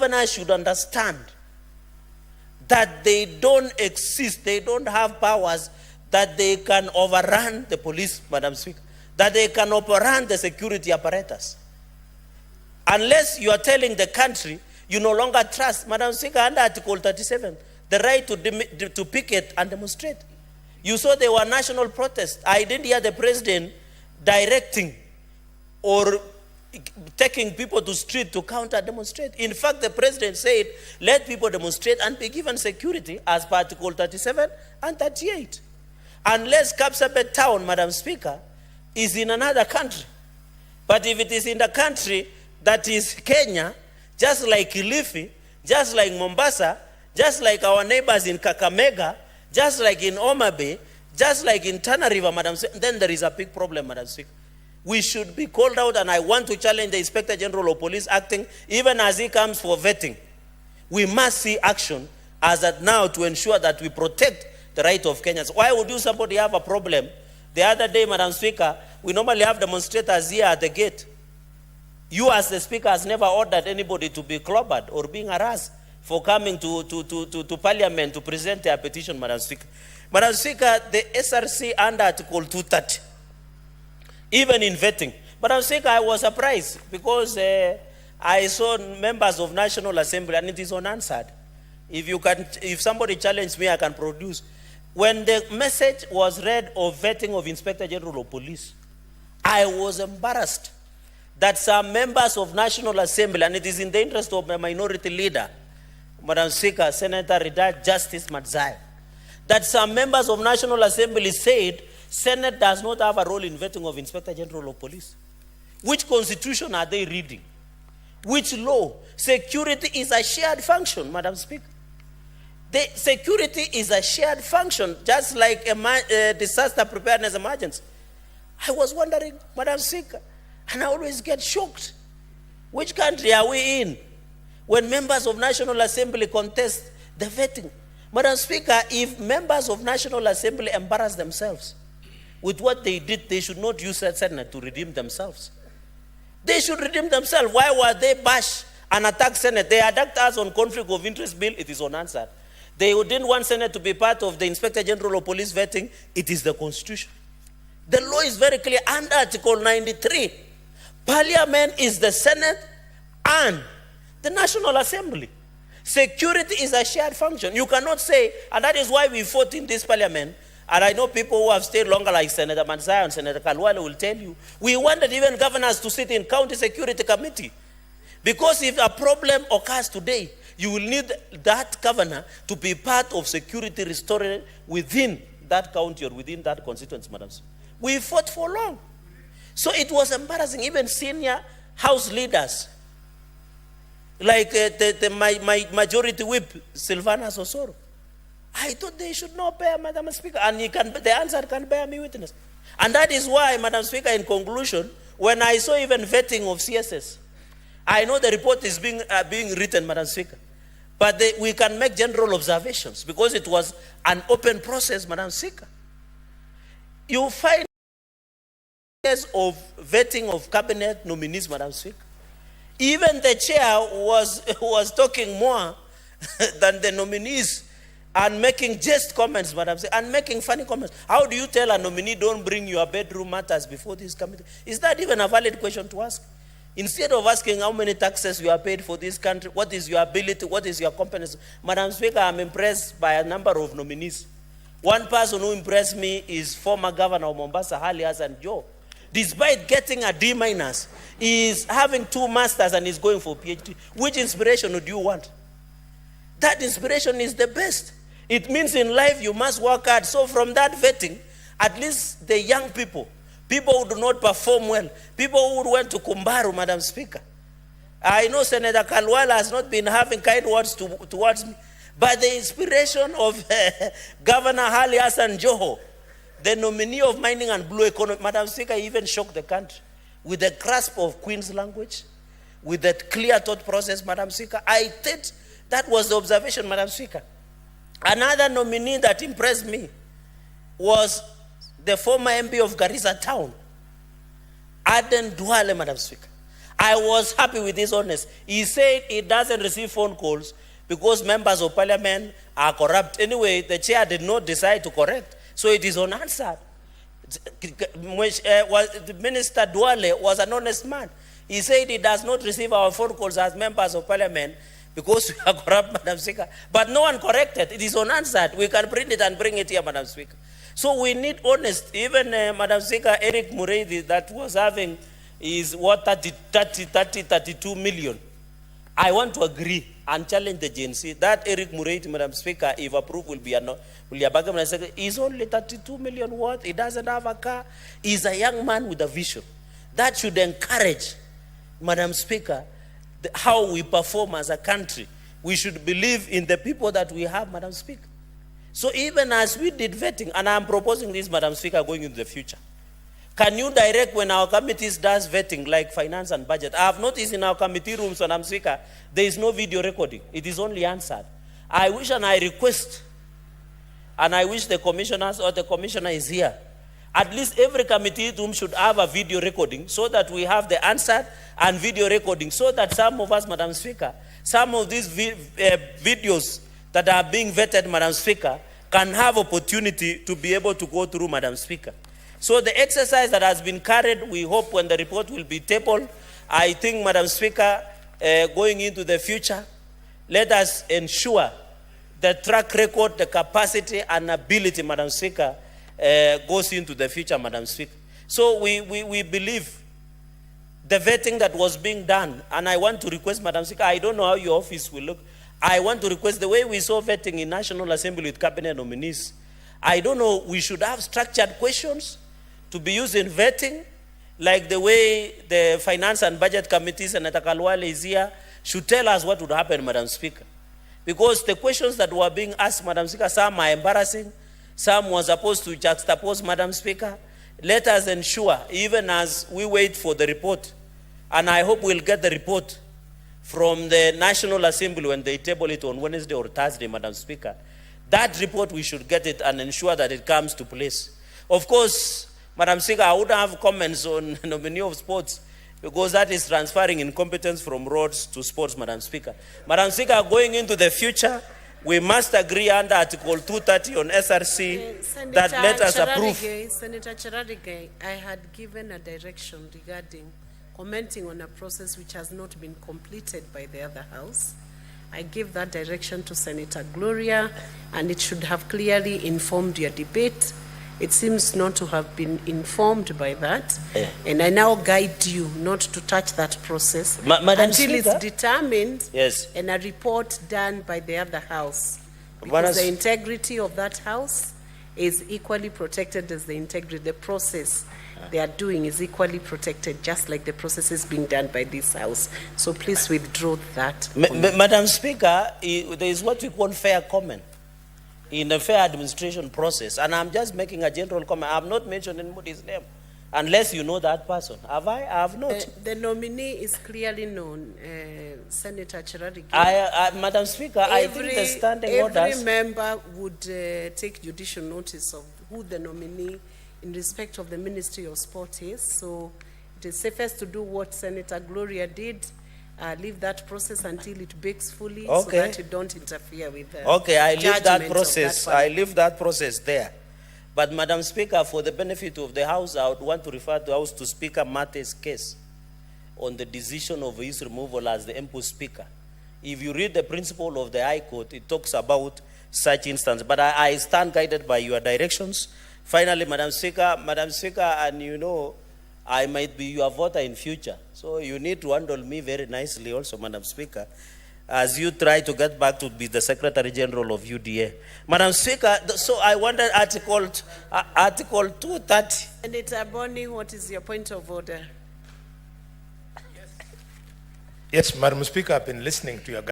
governors should understand that they don't exist, they don't have powers that they can overrun the police, Madam Speaker, that they can overrun the security apparatus. Unless you are telling the country you no longer trust, Madam Speaker, under Article 37, the right to picket and demonstrate. You saw there were national protests. I didn't hear the president directing or taking people to street to counter demonstrate. In fact, the president said, let people demonstrate and be given security as per Article 37 and 38. Unless Kapsabet town, Madam Speaker, is in another country. But if it is in the country that is Kenya, just like Kilifi, just like Mombasa, just like our neighbors in Kakamega, just like in Homa Bay, just like in Tana River, Madam Speaker, then there is a big problem, Madam Speaker. We should be called out, and I want to challenge the Inspector General of Police acting, even as he comes for vetting. We must see action as at now to ensure that we protect the right of Kenyans. Why would you somebody have a problem? The other day, Madam Speaker, we normally have demonstrators here at the gate. You as the Speaker has never ordered anybody to be clobbered or being harassed for coming to Parliament to present their petition, Madam Speaker. Madam Speaker, the SRC under Article 230, even in vetting. Madam Speaker, I was surprised because I saw members of National Assembly and it is unanswered. If somebody challenged me, I can produce. When the message was read of vetting of Inspector General of Police, I was embarrassed that some members of National Assembly, and it is in the interest of my minority leader, Madam Speaker, Senator Retired Justice Madzai, that some members of National Assembly said Senate does not have a role in vetting of Inspector General of Police. Which constitution are they reading? Which law? Security is a shared function, Madam Speaker. The security is a shared function, just like a disaster preparedness emergency. I was wondering, Madam Speaker, and I always get shocked. Which country are we in when members of National Assembly contest the vetting? Madam Speaker, if members of National Assembly embarrass themselves with what they did, they should not use that Senate to redeem themselves. They should redeem themselves. Why were they bash and attack Senate? They attacked us on conflict of interest bill. It is unanswered. They didn't want Senate to be part of the Inspector General of Police vetting. It is the Constitution. The law is very clear under Article 93. Parliament is the Senate and the National Assembly. Security is a shared function. You cannot say, and that is why we fought in this Parliament, and I know people who have stayed longer like Senator Manzai and Senator Kalwale will tell you, we wanted even governors to sit in County Security Committee. Because if a problem occurs today, you will need that governor to be part of security restored within that county or within that constituency, Madam. We fought for long. So it was embarrassing. Even senior house leaders, like my majority whip, Silvana Sosoro, I thought they should not bear, Madam Speaker, and the answer can bear me witness. And that is why, Madam Speaker, in conclusion, when I saw even vetting of CSS, I know the report is being written, Madam Speaker, but we can make general observations because it was an open process, Madam Speaker. You find of vetting of cabinet nominees, Madam Speaker. Even the chair was talking more than the nominees and making just comments, Madam Speaker, and making funny comments. How do you tell a nominee don't bring your bedroom matters before this committee? Is that even a valid question to ask? Instead of asking how many taxes you are paid for this country, what is your ability, what is your competence? Madam Speaker, I'm impressed by a number of nominees. One person who impressed me is former Governor of Mombasa, HASSAN JOHO. Despite getting a D-, he is having 2 masters and is going for PhD. Which inspiration would you want? That inspiration is the best. It means in life you must work hard. So from that vetting, at least the young people who do not perform well, people who went to Kumbaru, Madam Speaker. I know Senator Kalwala has not been having kind words towards me, but the inspiration of Governor HASSAN JOHO, the nominee of mining and blue economy, Madam Speaker, even shocked the country with the grasp of Queen's language, with that clear thought process, Madam Speaker. I think that was the observation, Madam Speaker. Another nominee that impressed me was the former MP of Garissa Town, Aden Duale, Madam Speaker. I was happy with his honesty. He said he doesn't receive phone calls because members of parliament are corrupt. Anyway, the chair did not decide to correct, so it is unanswered. The Minister Duale was an honest man. He said he does not receive our phone calls as members of parliament because we are corrupt, Madam Speaker. But no one corrected. It is unanswered. We can print it and bring it here, Madam Speaker. So we need honest. Even Madam Speaker, Eric Muredi that was having is what 32 million. I want to agree and challenge the GNC that Eric Muredi, Madam Speaker, if approved, will be a bargain. He's only 32 million worth. He doesn't have a car. He's a young man with a vision. That should encourage, Madam Speaker, how we perform as a country. We should believe in the people that we have, Madam Speaker. So even as we did vetting, and I'm proposing this, Madam Speaker, going into the future, can you direct when our committees does vetting, like finance and budget? I have noticed in our committee rooms, Madam Speaker, there is no video recording. It is only answered. I wish and I request, and I wish the commissioners or the commissioner is here, at least every committee room should have a video recording so that we have the answer and video recording, so that some of us, Madam Speaker, some of these videos that are being vetted, Madam Speaker, can have opportunity to be able to go through, Madam Speaker. So the exercise that has been carried, we hope when the report will be tabled, I think, Madam Speaker, going into the future, let us ensure the track record, the capacity and ability, Madam Speaker, goes into the future, Madam Speaker. So we believe the vetting that was being done, and I want to request, Madam Speaker, I don't know how your office will look. I want to request the way we saw vetting in National Assembly with cabinet nominees. I don't know, we should have structured questions to be used in vetting, like the way the Finance and Budget Committee, Senator Kalwale is here, should tell us what would happen, Madam Speaker. Because the questions that were being asked, Madam Speaker, some are embarrassing, some were supposed to juxtapose, Madam Speaker. Let us ensure, even as we wait for the report, and I hope we'll get the report from the National Assembly when they table it on Wednesday or Thursday, Madam Speaker. That report, we should get it and ensure that it comes to place. Of course, Madam Speaker, I wouldn't have comments on nominee of sports because that is transferring incompetence from roads to sports, Madam Speaker. Madam Speaker, going into the future, we must agree under Article 230 on SRC that let us approve. Senator Cherargei, I had given a direction regarding commenting on a process which has not been completed by the other house. I gave that direction to Senator Gloria, and it should have clearly informed your debate. It seems not to have been informed by that, and I now guide you not to touch that process until Speaker, it's determined, yes, and a report done by the other house. Because the integrity of that house is equally protected as the integrity. The process they are doing is equally protected, just like the process is being done by this house. So please withdraw that. Madam Speaker, there is what we call fair comment in a fair administration process, and I'm just making a general comment. I have not mentioned anybody's name, unless you know that person. Have I? I have not. The nominee is clearly known, Senator Cherargei. Madam Speaker, I think the standing orders... Every member would take judicial notice of who the nominee in respect of the Ministry of Sport is. So it is safest to do what Senator Gloria did, leave that process until it bakes fully, so that you don't interfere with the I leave that process. I leave that process there. But Madam Speaker, for the benefit of the House, I would want to refer the House to Speaker Mate's case on the decision of his removal as the MPO Speaker. If you read the principle of the High Court, it talks about such instance. But I stand guided by your directions. Finally, Madam Speaker, and you know, I might be your voter in future. So you need to handle me very nicely also, Madam Speaker, as you try to get back to be the Secretary General of UDA. Madam Speaker, so I wanted Article 230. Senator Boni, what is your point of order? Yes, Madam Speaker, I've been listening to your